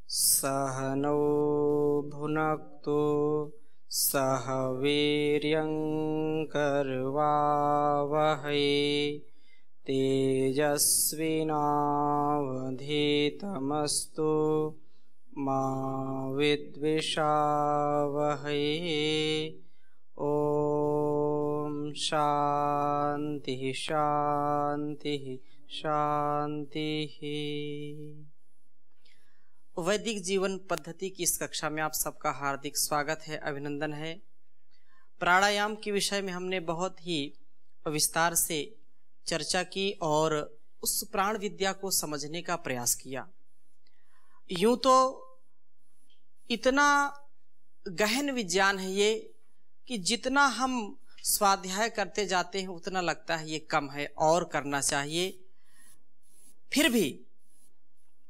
सह नौ भुनक्तु सह वीर्यं करवावहै तेजस्विनावधीतमस्तु मा विद्विषावहै। ओम शांति शांति शांति। वैदिक जीवन पद्धति की इस कक्षा में आप सबका हार्दिक स्वागत है, अभिनंदन है। प्राणायाम के विषय में हमने बहुत ही विस्तार से चर्चा की और उस प्राण विद्या को समझने का प्रयास किया। यूं तो इतना गहन विज्ञान है ये कि जितना हम स्वाध्याय करते जाते हैं उतना लगता है ये कम है और करना चाहिए। फिर भी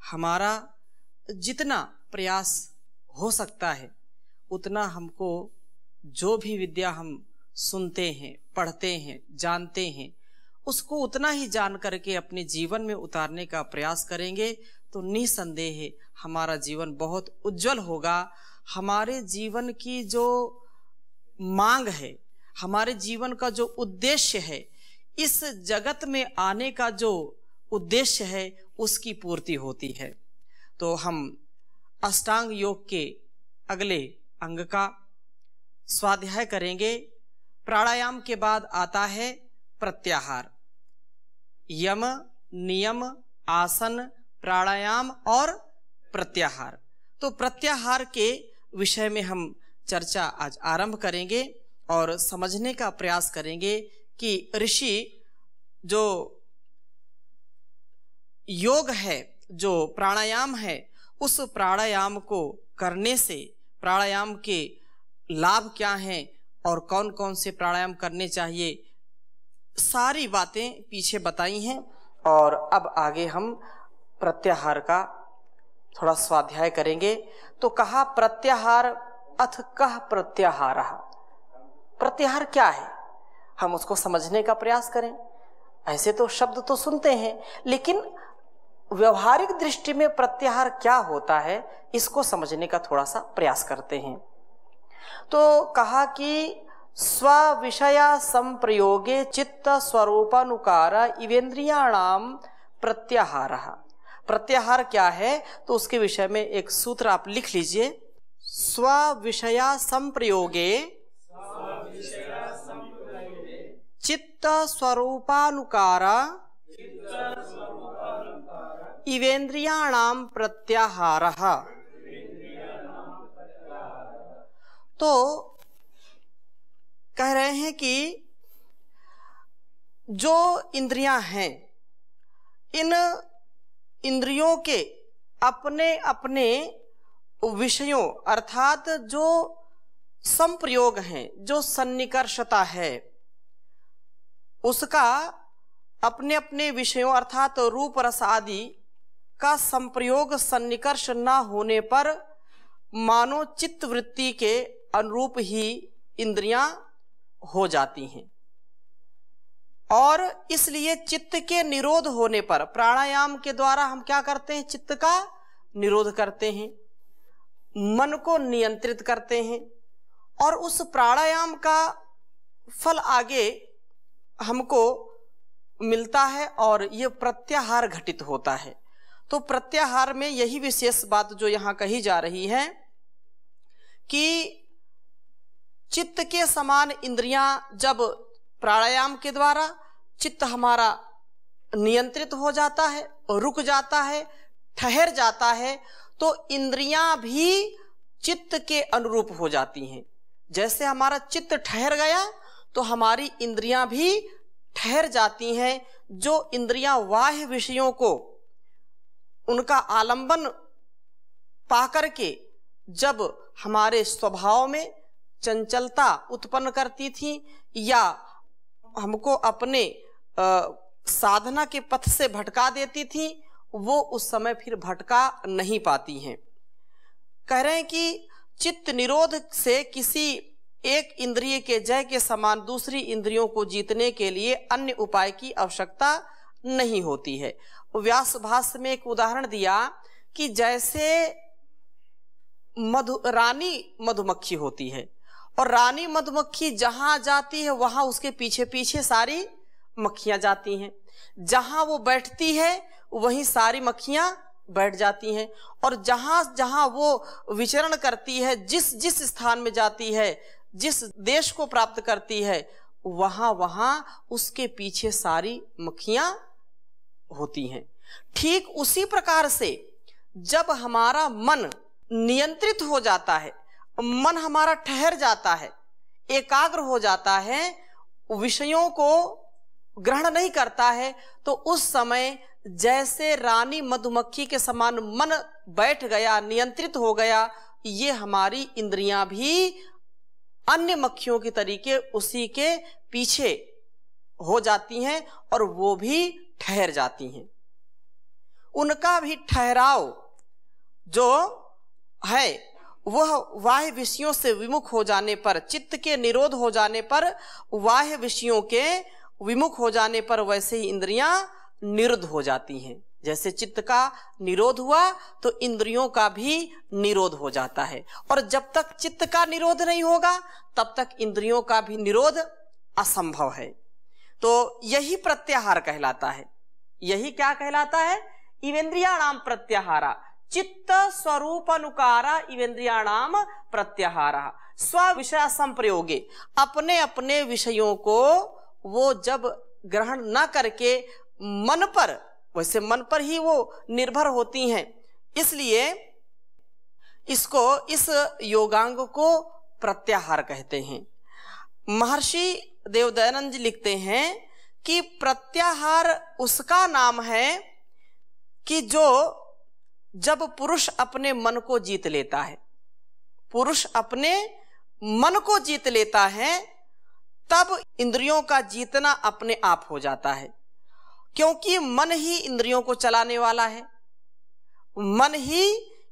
हमारा जितना प्रयास हो सकता है उतना हमको जो भी विद्या हम सुनते हैं, पढ़ते हैं, जानते हैं, उसको उतना ही जान करके अपने जीवन में उतारने का प्रयास करेंगे तो निसंदेह हमारा जीवन बहुत उज्जवल होगा। हमारे जीवन की जो मांग है, हमारे जीवन का जो उद्देश्य है, इस जगत में आने का जो उद्देश्य है उसकी पूर्ति होती है। तो हम अष्टांग योग के अगले अंग का स्वाध्याय करेंगे। प्राणायाम के बाद आता है प्रत्याहार। यम, नियम, आसन, प्राणायाम और प्रत्याहार। तो प्रत्याहार के विषय में हम चर्चा आज आरंभ करेंगे और समझने का प्रयास करेंगे कि ऋषि जो योग है, जो प्राणायाम है, उस प्राणायाम को करने से प्राणायाम के लाभ क्या हैं और कौन कौन से प्राणायाम करने चाहिए, सारी बातें पीछे बताई हैं। और अब आगे हम प्रत्याहार का थोड़ा स्वाध्याय करेंगे। तो कहा प्रत्याहार अथ कह प्रत्याहारः। प्रत्याहार क्या है, हम उसको समझने का प्रयास करें। ऐसे तो शब्द तो सुनते हैं, लेकिन व्यवहारिक दृष्टि में प्रत्याहार क्या होता है इसको समझने का थोड़ा सा प्रयास करते हैं। तो कहा कि स्व विषया संप्रयोगे चित्त स्वरूपानुकार इवेन्द्रियाणाम प्रत्याहारः। प्रत्याहार क्या है तो उसके विषय में एक सूत्र आप लिख लीजिए। स्व विषया संप्रयोगे चित्त स्वरूपानुकार इवेन्द्रियाणाम प्रत्याहारः। तो कह रहे हैं कि जो इंद्रियां हैं, इन इंद्रियों के अपने अपने विषयों अर्थात जो संप्रयोग हैं, जो सन्निकर्षता है, उसका अपने अपने विषयों अर्थात रूप रस आदि का संप्रयोग सन्निकर्ष न होने पर मानो चित्त वृत्ति के अनुरूप ही इंद्रियां हो जाती हैं। और इसलिए चित्त के निरोध होने पर प्राणायाम के द्वारा हम क्या करते हैं, चित्त का निरोध करते हैं, मन को नियंत्रित करते हैं और उस प्राणायाम का फल आगे हमको मिलता है और ये प्रत्याहार घटित होता है। तो प्रत्याहार में यही विशेष बात जो यहाँ कही जा रही है कि चित्त के समान इंद्रियां जब प्राणायाम के द्वारा चित्त हमारा नियंत्रित हो जाता है, रुक जाता है, ठहर जाता है, तो इंद्रियां भी चित्त के अनुरूप हो जाती हैं। जैसे हमारा चित्त ठहर गया तो हमारी इंद्रियां भी ठहर जाती हैं। जो इंद्रियां बाह्य विषयों को उनका आलंबन पाकर के जब हमारे स्वभाव में चंचलता उत्पन्न करती थी या हमको अपने साधना के पथ से भटका देती थी, वो उस समय फिर भटका नहीं पाती हैं। कह रहे हैं कि चित्त निरोध से किसी एक इंद्रिय के जय के समान दूसरी इंद्रियों को जीतने के लिए अन्य उपाय की आवश्यकता नहीं होती है। व्यास भाष्य में एक उदाहरण दिया कि जैसे रानी मधुमक्खी होती है और रानी मधुमक्खी जहां जाती है वहां उसके पीछे पीछे सारी मक्खियां जाती हैं, जहां वो बैठती है वहीं सारी मक्खियां बैठ जाती हैं, और जहां जहां वो विचरण करती है, जिस जिस स्थान में जाती है, जिस देश को प्राप्त करती है, वहां वहां उसके पीछे सारी मक्खियां होती हैं। ठीक उसी प्रकार से जब हमारा मन नियंत्रित हो जाता है, मन हमारा ठहर जाता है, एकाग्र हो जाता है, विषयों को ग्रहण नहीं करता है, तो उस समय जैसे रानी मधुमक्खी के समान मन बैठ गया, नियंत्रित हो गया, ये हमारी इंद्रियां भी अन्य मक्खियों की तरीके उसी के पीछे हो जाती हैं और वो भी ठहर जाती हैं। उनका भी ठहराव जो है वह बाह्य विषयों से विमुख हो जाने पर, चित्त के निरोध हो जाने पर, बाह्य विषयों के विमुख हो जाने पर वैसे ही इंद्रियां निरुद्ध हो जाती हैं। जैसे चित्त का निरोध हुआ तो इंद्रियों का भी निरोध हो जाता है, और जब तक चित्त का निरोध नहीं होगा तब तक इंद्रियों का भी निरोध असंभव है। तो यही प्रत्याहार कहलाता है। यही क्या कहलाता है? इवेंद्रियाणाम प्रत्याहारा, चित्त स्वरूपानुकारा इवेंद्रियाणाम प्रत्याहारा। स्व विषय संप्रयोगे, अपने अपने विषयों को वो जब ग्रहण न करके मन पर, वैसे मन पर ही वो निर्भर होती हैं, इसलिए इसको, इस योगांग को प्रत्याहार कहते हैं। महर्षि देवदयानंद जी लिखते हैं कि प्रत्याहार उसका नाम है कि जो जब पुरुष अपने मन को जीत लेता है, पुरुष अपने मन को जीत लेता है, तब इंद्रियों का जीतना अपने आप हो जाता है, क्योंकि मन ही इंद्रियों को चलाने वाला है। मन ही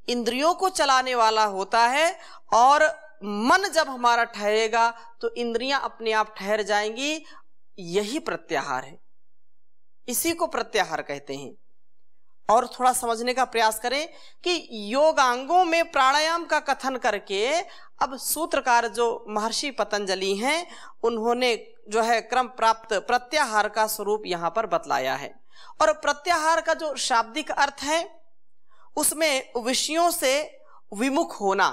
इंद्रियों को चलाने वाला होता है, और मन जब हमारा ठहरेगा तो इंद्रियां अपने आप ठहर जाएंगी। यही प्रत्याहार है, इसी को प्रत्याहार कहते हैं। और थोड़ा समझने का प्रयास करें कि योगांगों में प्राणायाम का कथन करके अब सूत्रकार जो महर्षि पतंजलि हैं, उन्होंने जो है क्रम प्राप्त प्रत्याहार का स्वरूप यहाँ पर बतलाया है। और प्रत्याहार का जो शाब्दिक अर्थ है उसमें विषयों से विमुख होना,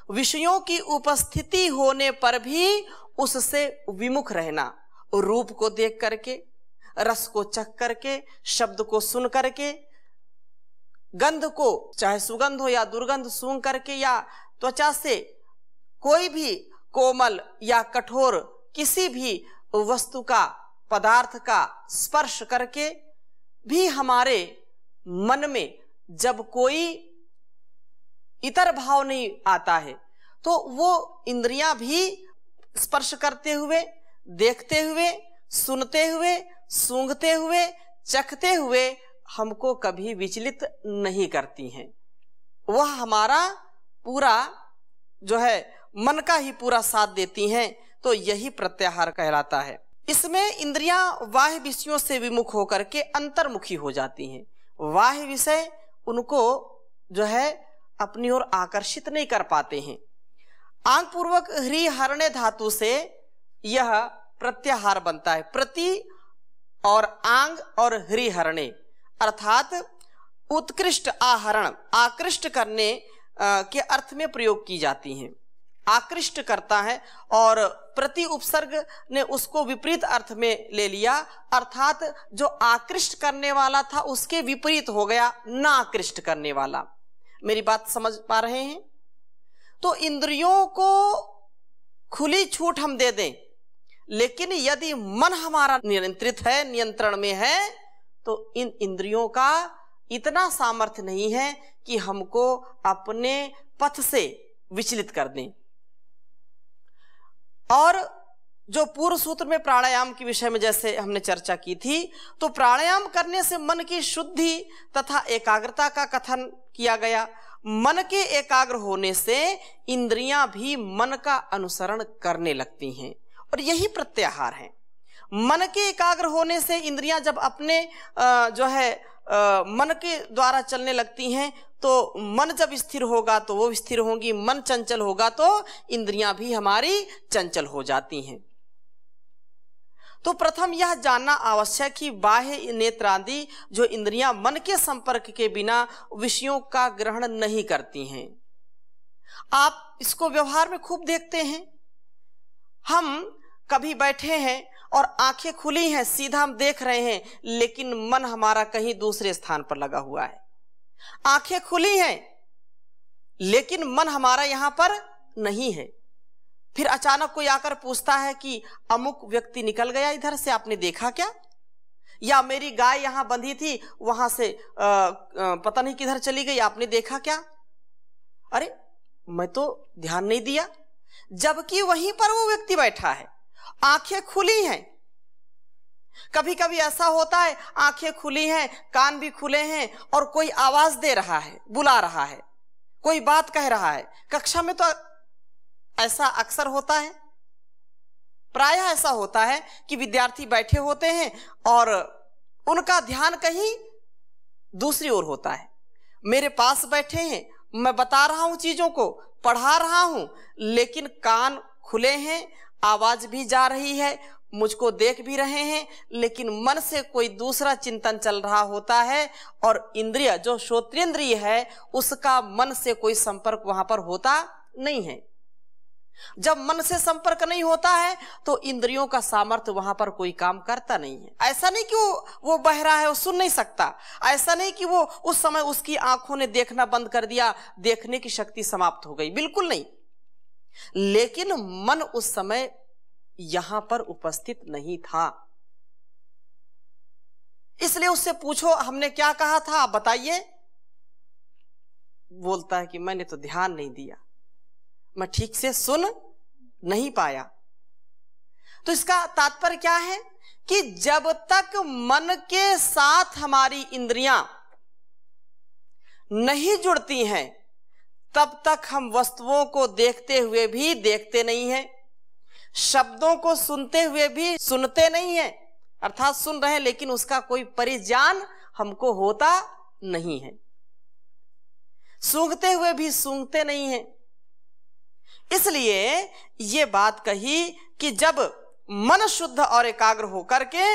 विषयों की उपस्थिति होने पर भी उससे विमुख रहना, रूप को देख करके, रस को चख करके, शब्द को सुन करके, गंध को चाहे सुगंध हो या दुर्गंध सूंघ करके, या त्वचा से कोई भी कोमल या कठोर किसी भी वस्तु का, पदार्थ का स्पर्श करके भी हमारे मन में जब कोई इतर भाव नहीं आता है, तो वो इंद्रियां भी स्पर्श करते हुए, देखते हुए, सुनते हुए, सूंघते हुए, चखते हुए हमको कभी विचलित नहीं करती हैं। वह हमारा पूरा जो है मन का ही पूरा साथ देती हैं। तो यही प्रत्याहार कहलाता है। इसमें इंद्रियां बाह्य विषयों से विमुख होकर के अंतर्मुखी हो जाती हैं। बाह्य विषय उनको जो है अपनी ओर आकर्षित नहीं कर पाते हैं। आंग पूर्वक हृहरणे धातु से यह प्रत्याहार बनता है। प्रति और आंग और हृहरणे अर्थात उत्कृष्ट आहरण, आकृष्ट करने के अर्थ में प्रयोग की जाती हैं। आकृष्ट करता है, और प्रति उपसर्ग ने उसको विपरीत अर्थ में ले लिया, अर्थात जो आकृष्ट करने वाला था उसके विपरीत हो गया, ना आकृष्ट करने वाला। मेरी बात समझ पा रहे हैं? तो इंद्रियों को खुली छूट हम दे दें, लेकिन यदि मन हमारा नियंत्रित है, नियंत्रण में है, तो इन इंद्रियों का इतना सामर्थ्य नहीं है कि हमको अपने पथ से विचलित कर दें। और जो पूर्व सूत्र में प्राणायाम के विषय में जैसे हमने चर्चा की थी, तो प्राणायाम करने से मन की शुद्धि तथा एकाग्रता का कथन किया गया। मन के एकाग्र होने से इंद्रियां भी मन का अनुसरण करने लगती हैं, और यही प्रत्याहार है। मन के एकाग्र होने से इंद्रियां जब अपने जो है मन के द्वारा चलने लगती हैं, तो मन जब स्थिर होगा तो वो स्थिर होंगी, मन चंचल होगा तो इंद्रियां भी हमारी चंचल हो जाती हैं। तो प्रथम यह जानना आवश्यक कि बाह्य नेत्रादि जो इंद्रियां मन के संपर्क के बिना विषयों का ग्रहण नहीं करती हैं। आप इसको व्यवहार में खूब देखते हैं। हम कभी बैठे हैं और आंखें खुली हैं, सीधा हम देख रहे हैं, लेकिन मन हमारा कहीं दूसरे स्थान पर लगा हुआ है। आंखें खुली हैं लेकिन मन हमारा यहां पर नहीं है। फिर अचानक कोई आकर पूछता है कि अमुक व्यक्ति निकल गया इधर से, आपने देखा क्या? या मेरी गाय यहां बंधी थी, वहां से पता नहीं किधर चली गई, आपने देखा क्या? अरे मैं तो ध्यान नहीं दिया, जबकि वहीं पर वो व्यक्ति बैठा है, आंखें खुली हैं। कभी कभी ऐसा होता है, आंखें खुली हैं, कान भी खुले हैं और कोई आवाज दे रहा है, बुला रहा है, कोई बात कह रहा है। कक्षा में तो ऐसा अक्सर होता है, प्रायः ऐसा होता है कि विद्यार्थी बैठे होते हैं और उनका ध्यान कहीं दूसरी ओर होता है। मेरे पास बैठे हैं, मैं बता रहा हूं चीजों को, पढ़ा रहा हूं, लेकिन कान खुले हैं, आवाज भी जा रही है, मुझको देख भी रहे हैं, लेकिन मन से कोई दूसरा चिंतन चल रहा होता है और इंद्रिय जो श्रोत्रेंद्रिय है उसका मन से कोई संपर्क वहां पर होता नहीं है। जब मन से संपर्क नहीं होता है तो इंद्रियों का सामर्थ्य वहां पर कोई काम करता नहीं है। ऐसा नहीं कि वो बहरा है, वो सुन नहीं सकता, ऐसा नहीं कि वो उस समय उसकी आंखों ने देखना बंद कर दिया, देखने की शक्ति समाप्त हो गई, बिल्कुल नहीं। लेकिन मन उस समय यहां पर उपस्थित नहीं था। इसलिए उससे पूछो हमने क्या कहा था, आप बताइए। बोलता है कि मैंने तो ध्यान नहीं दिया, मैं ठीक से सुन नहीं पाया। तो इसका तात्पर्य क्या है कि जब तक मन के साथ हमारी इंद्रियां नहीं जुड़ती हैं तब तक हम वस्तुओं को देखते हुए भी देखते नहीं हैं, शब्दों को सुनते हुए भी सुनते नहीं हैं, अर्थात सुन रहे हैं लेकिन उसका कोई परिज्ञान हमको होता नहीं है, सूंघते हुए भी सूंघते नहीं हैं। इसलिए ये बात कही कि जब मन शुद्ध और एकाग्र होकर के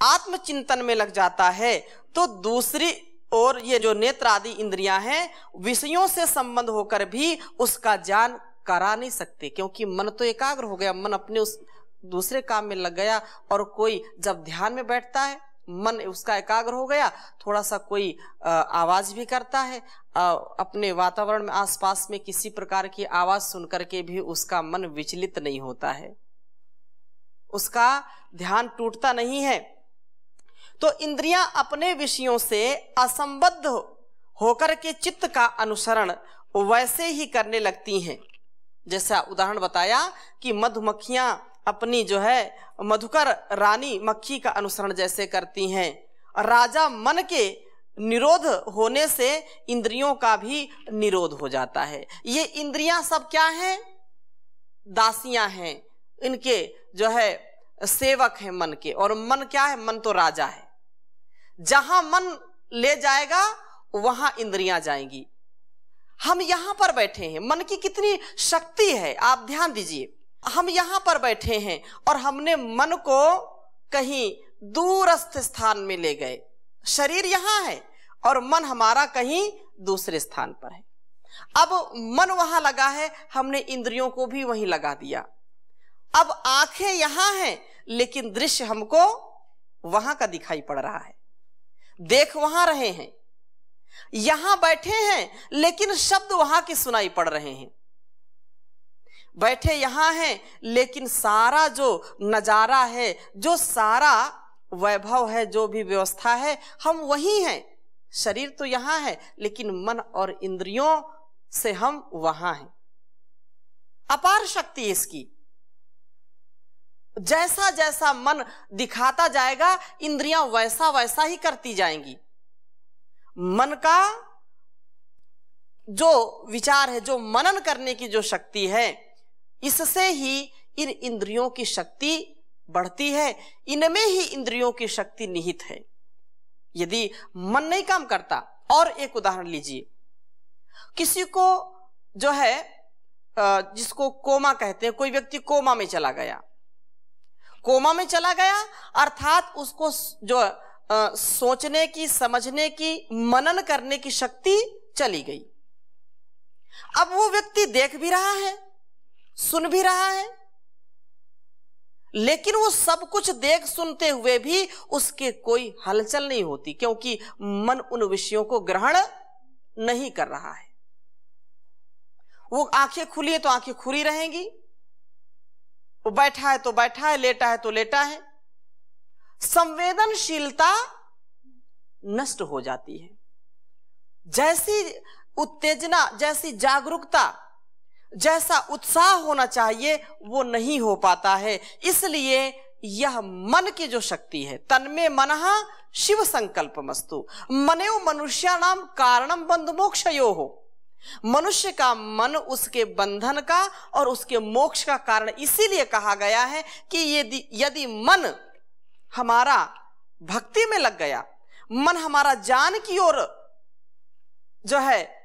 आत्मचिंतन में लग जाता है तो दूसरी ओर ये जो नेत्र आदि इंद्रियां हैं विषयों से संबंध होकर भी उसका ज्ञान करा नहीं सकते, क्योंकि मन तो एकाग्र हो गया, मन अपने उस दूसरे काम में लग गया। और कोई जब ध्यान में बैठता है मन उसका एकाग्र हो गया, थोड़ा सा कोई आवाज भी करता है, अपने वातावरण में आसपास में किसी प्रकार की आवाज सुनकर के भी उसका मन विचलित नहीं होता है, उसका ध्यान टूटता नहीं है। तो इंद्रियां अपने विषयों से असंबद्ध होकर के चित्त का अनुसरण वैसे ही करने लगती हैं। जैसा उदाहरण बताया कि मधुमक्खियां अपनी जो है मधुकर रानी मक्खी का अनुसरण जैसे करती हैं, राजा मन के निरोध होने से इंद्रियों का भी निरोध हो जाता है। ये इंद्रियां सब क्या हैं? दासियां हैं, इनके जो है सेवक हैं मन के। और मन क्या है? मन तो राजा है, जहां मन ले जाएगा वहां इंद्रियां जाएंगी। हम यहां पर बैठे हैं, मन की कितनी शक्ति है आप ध्यान दीजिए। हम यहां पर बैठे हैं और हमने मन को कहीं दूरस्थ स्थान में ले गए, शरीर यहां है और मन हमारा कहीं दूसरे स्थान पर है। अब मन वहां लगा है, हमने इंद्रियों को भी वहीं लगा दिया। अब आंखें यहां हैं लेकिन दृश्य हमको वहां का दिखाई पड़ रहा है, देख वहां रहे हैं। यहां बैठे हैं लेकिन शब्द वहां के सुनाई पड़ रहे हैं। बैठे यहां हैं लेकिन सारा जो नजारा है, जो सारा वैभव है, जो भी व्यवस्था है, हम वही हैं। शरीर तो यहां है लेकिन मन और इंद्रियों से हम वहां हैं। अपार शक्ति इसकी। जैसा जैसा मन दिखाता जाएगा इंद्रियां वैसा वैसा ही करती जाएंगी। मन का जो विचार है, जो मनन करने की जो शक्ति है, इससे ही इन इंद्रियों की शक्ति बढ़ती है, इनमें ही इंद्रियों की शक्ति निहित है। यदि मन नहीं काम करता, और एक उदाहरण लीजिए, किसी को जो है जिसको कोमा कहते हैं, कोई व्यक्ति कोमा में चला गया, कोमा में चला गया अर्थात उसको जो सोचने की, समझने की, मनन करने की शक्ति चली गई। अब वो व्यक्ति देख भी रहा है, सुन भी रहा है, लेकिन वो सब कुछ देख सुनते हुए भी उसके कोई हलचल नहीं होती, क्योंकि मन उन विषयों को ग्रहण नहीं कर रहा है। वो आंखें खुली है तो आंखें खुली रहेंगी, वो बैठा है तो बैठा है, लेटा है तो लेटा है। संवेदनशीलता नष्ट हो जाती है। जैसी उत्तेजना, जैसी जागरूकता, जैसा उत्साह होना चाहिए वो नहीं हो पाता है। इसलिए यह मन की जो शक्ति है, तन्मे मनः शिव संकल्पमस्तु, मनेव मनुष्याणाम कारणम बंध मोक्षयोः, मनुष्य का मन उसके बंधन का और उसके मोक्ष का कारण इसीलिए कहा गया है कि यदि मन हमारा भक्ति में लग गया, मन हमारा ज्ञान की ओर जो है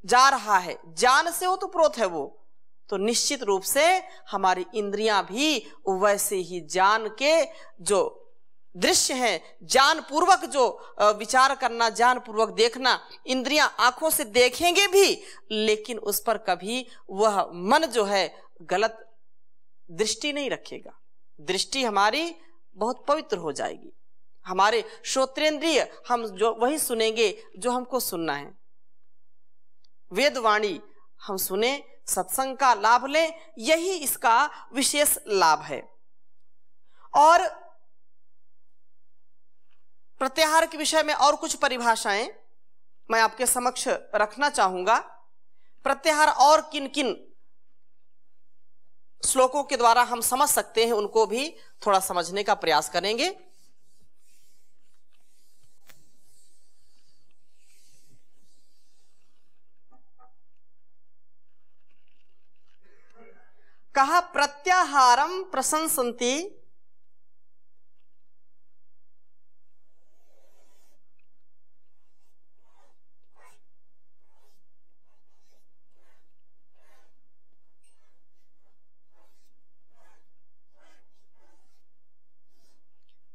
जा रहा है, ज्ञान से ओतप्रोत है वो, तो निश्चित रूप से हमारी इंद्रियां भी वैसे ही ज्ञान के जो दृश्य हैं, ज्ञान पूर्वक जो विचार करना, ज्ञान पूर्वक देखना, इंद्रियां आंखों से देखेंगे भी, लेकिन उस पर कभी वह मन जो है गलत दृष्टि नहीं रखेगा। दृष्टि हमारी बहुत पवित्र हो जाएगी। हमारे श्रोत्रेंद्रिय, हम जो वही सुनेंगे जो हमको सुनना है। वेदवाणी हम सुने, सत्संग का लाभ लें, यही इसका विशेष लाभ है। और प्रत्याहार के विषय में और कुछ परिभाषाएं मैं आपके समक्ष रखना चाहूंगा। प्रत्याहार और किन किन श्लोकों के द्वारा हम समझ सकते हैं, उनको भी थोड़ा समझने का प्रयास करेंगे। कहा प्रत्याहारम प्रशंसन्ति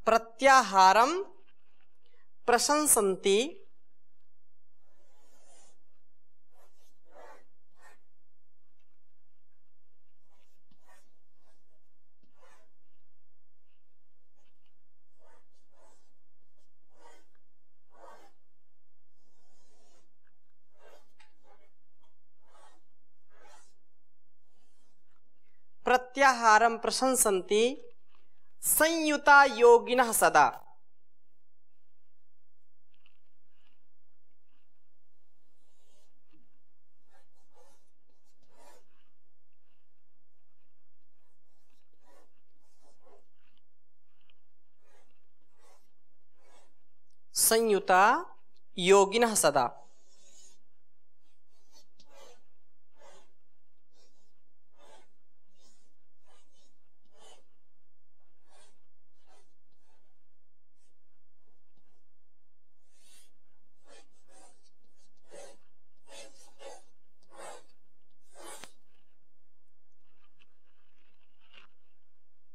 प्रत्याहारम प्रशंसन्ति प्रत्याहारम प्रशंसन्ति संयुता योगिनः सदा। संयुता योगिनः सदा।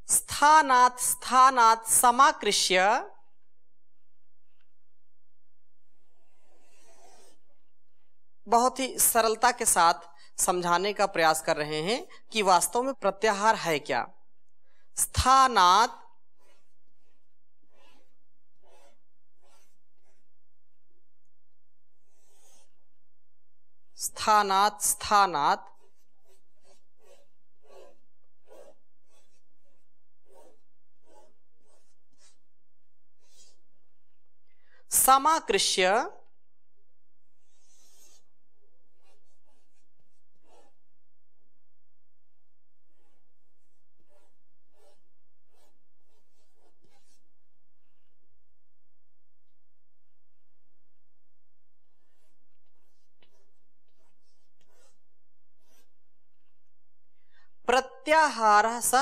स्थानात् स्थानात् समाकृष्य बहुत ही सरलता के साथ समझाने का प्रयास कर रहे हैं कि वास्तव में प्रत्याहार है क्या। स्थानात् स्थानात् स्थानात् समाकृष्य प्रत्याहारः स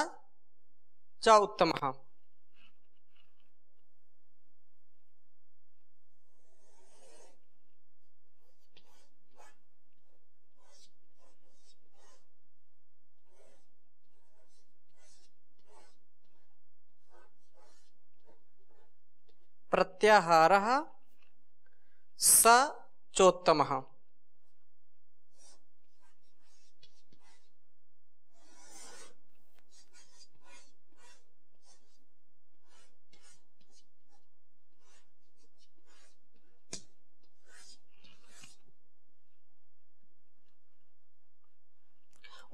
च उत्तमः। प्रत्याहारः स चोत्तमः।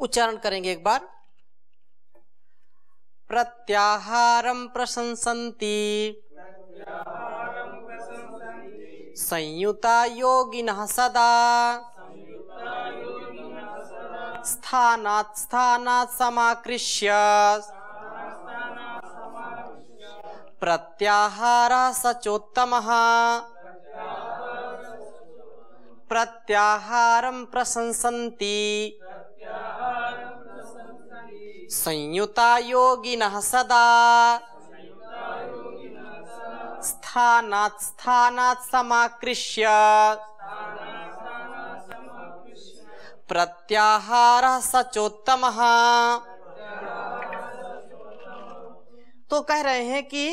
उच्चारण करेंगे एक बार। प्रत्याहारं प्रशंसन्ति संयुता योगिनः सदा स्थानात् स्थानात् समाकृष्य प्रत्याहारः स चोत्तमः। प्रत्याहारं प्रशंसन्ति संयुता योगिनः सदा स्थानात् स्थानात् समाकृष्य प्रत्याहारः स चोत्तमः। तो कह रहे हैं कि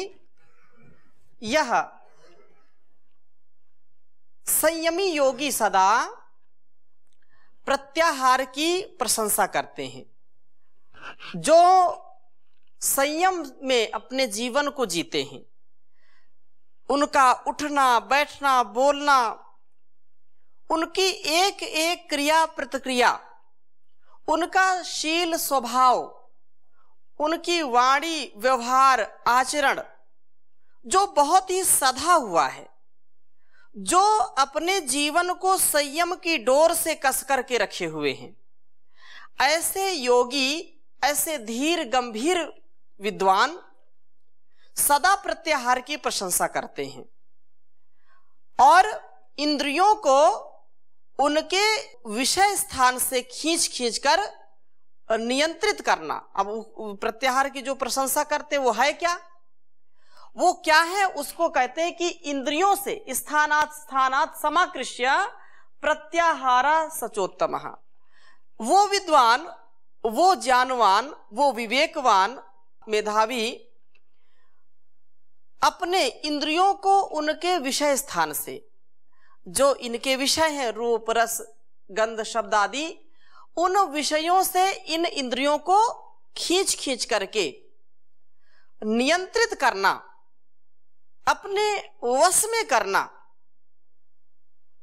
यह संयमी योगी सदा प्रत्याहार की प्रशंसा करते हैं। जो संयम में अपने जीवन को जीते हैं, उनका उठना बैठना बोलना, उनकी एक एक क्रिया प्रतिक्रिया, उनका शील स्वभाव, उनकी वाणी व्यवहार आचरण जो बहुत ही सधा हुआ है, जो अपने जीवन को संयम की डोर से कस करके रखे हुए हैं, ऐसे योगी, ऐसे धीर गंभीर विद्वान सदा प्रत्याहार की प्रशंसा करते हैं और इंद्रियों को उनके विषय स्थान से खींच खींच कर नियंत्रित करना। अब प्रत्याहार की जो प्रशंसा करते वो है क्या? वो क्या है? उसको कहते हैं कि इंद्रियों से स्थानात् स्थानात् समाकृष्य प्रत्याहारा सचोत्तमः। वो विद्वान, वो ज्ञानवान, वो विवेकवान मेधावी अपने इंद्रियों को उनके विषय स्थान से, जो इनके विषय हैं रूप रस गंध शब्द आदि, उन विषयों से इन इंद्रियों को खींच खींच करके नियंत्रित करना, अपने वश में करना,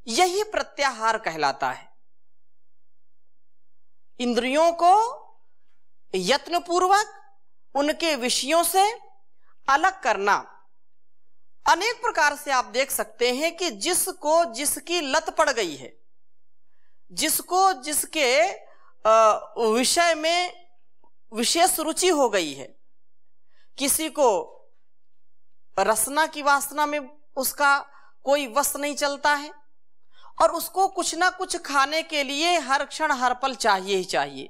यही प्रत्याहार कहलाता है। इंद्रियों को यत्नपूर्वक उनके विषयों से अलग करना। अनेक प्रकार से आप देख सकते हैं कि जिसको जिसकी लत पड़ गई है, जिसको जिसके विषय में विशेष रुचि हो गई है, किसी को रसना की वासना में उसका कोई वश नहीं चलता है और उसको कुछ ना कुछ खाने के लिए हर क्षण हर पल चाहिए ही चाहिए।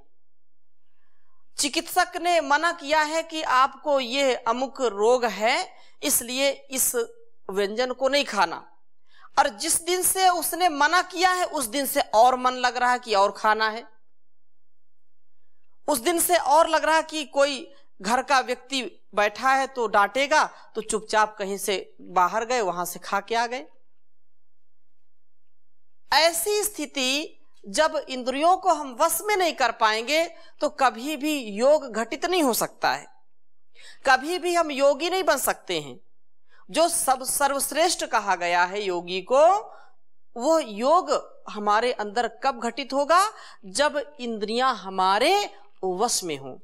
चिकित्सक ने मना किया है कि आपको ये अमुक रोग है, इसलिए इस व्यंजन को नहीं खाना, और जिस दिन से उसने मना किया है उस दिन से और मन लग रहा है कि और खाना है। उस दिन से और लग रहा है कि कोई घर का व्यक्ति बैठा है तो डांटेगा, तो चुपचाप कहीं से बाहर गए, वहां से खा के आ गए। ऐसी स्थिति जब इंद्रियों को हम वश में नहीं कर पाएंगे तो कभी भी योग घटित नहीं हो सकता है, कभी भी हम योगी नहीं बन सकते हैं। जो सब सर्वश्रेष्ठ कहा गया है योगी को, वो योग हमारे अंदर कब घटित होगा? जब इंद्रियां हमारे वश में हो।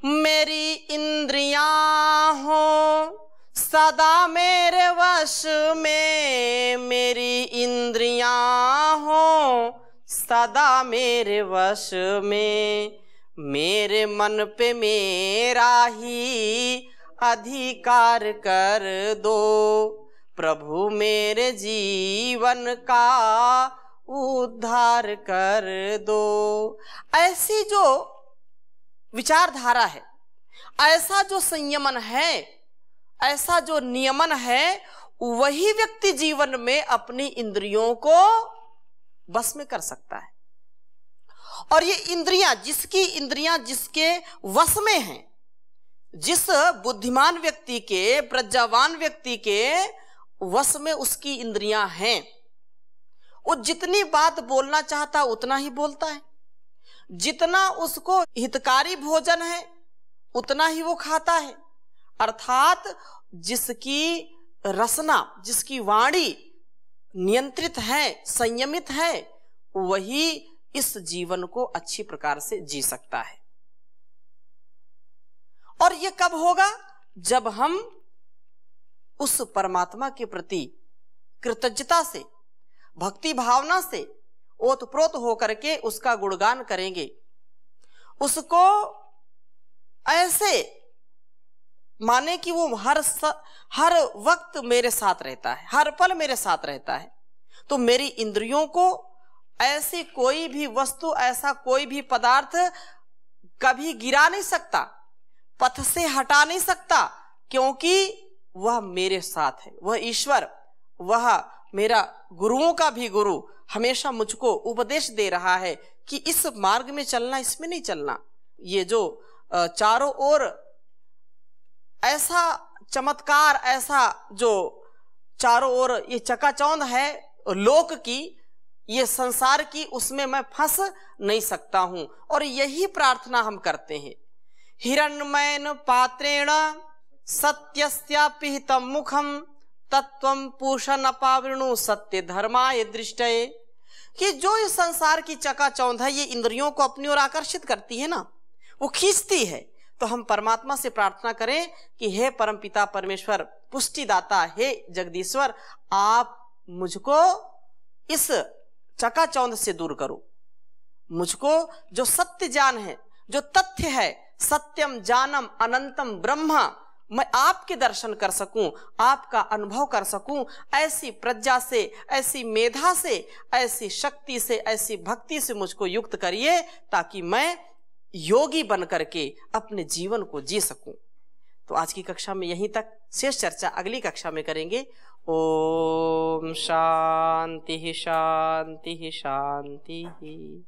मेरी इंद्रियां हो सदा मेरे वश में, मेरी इंद्रियां हो सदा मेरे वश में, मेरे मन पे मेरा ही अधिकार कर दो, प्रभु मेरे जीवन का उद्धार कर दो। ऐसी जो विचारधारा है, ऐसा जो संयमन है, ऐसा जो नियमन है, वही व्यक्ति जीवन में अपनी इंद्रियों को बस में कर सकता है। और ये इंद्रियां जिसके वश में हैं, जिस बुद्धिमान व्यक्ति के, प्रज्ञावान व्यक्ति के वश में उसकी इंद्रियां हैं, वो जितनी बात बोलना चाहता उतना ही बोलता है, जितना उसको हितकारी भोजन है उतना ही वो खाता है। अर्थात जिसकी रसना, जिसकी वाणी नियंत्रित है, संयमित है, वही इस जीवन को अच्छी प्रकार से जी सकता है। और ये कब होगा? जब हम उस परमात्मा के प्रति कृतज्ञता से, भक्ति भावना से ओतप्रोत होकर के उसका गुणगान करेंगे, उसको ऐसे माने कि वो हर वक्त मेरे साथ रहता है, हर पल मेरे साथ रहता है। तो मेरी इंद्रियों को ऐसी कोई भी वस्तु, ऐसा कोई भी पदार्थ कभी गिरा नहीं सकता, पथ से हटा नहीं सकता, क्योंकि वह मेरे साथ है। वह ईश्वर, वह मेरा गुरुओं का भी गुरु हमेशा मुझको उपदेश दे रहा है कि इस मार्ग में चलना, इसमें नहीं चलना। ये जो चारों ओर ऐसा चमत्कार, ऐसा जो चारों ओर ये चकाचौंध है लोक की, ये संसार की, उसमें मैं फंस नहीं सकता हूं। और यही प्रार्थना हम करते हैं। हिरण्मयेन पात्रेण सत्यस्या पिहितम मुखम तत्वम पूषण अपावृणु सत्य धर्माय दृष्टये। कि जो इस संसार की चकाचौंध है, ये इंद्रियों को अपनी ओर आकर्षित करती है ना, वो खींचती है। तो हम परमात्मा से प्रार्थना करें कि हे परमपिता परमेश्वर, पुष्टिदाता, हे जगदीश्वर, आप मुझको इस चकाचौंध से दूर करो। मुझको जो सत्य ज्ञान है, जो तथ्य है, सत्यम जानम अनंतम ब्रह्म, मैं आपके दर्शन कर सकूं, आपका अनुभव कर सकूं, ऐसी प्रज्ञा से, ऐसी मेधा से, ऐसी शक्ति से, ऐसी भक्ति से मुझको युक्त करिए, ताकि मैं योगी बन करके अपने जीवन को जी सकूं। तो आज की कक्षा में यहीं तक, शेष चर्चा अगली कक्षा में करेंगे। ओम शांति शांति शांति।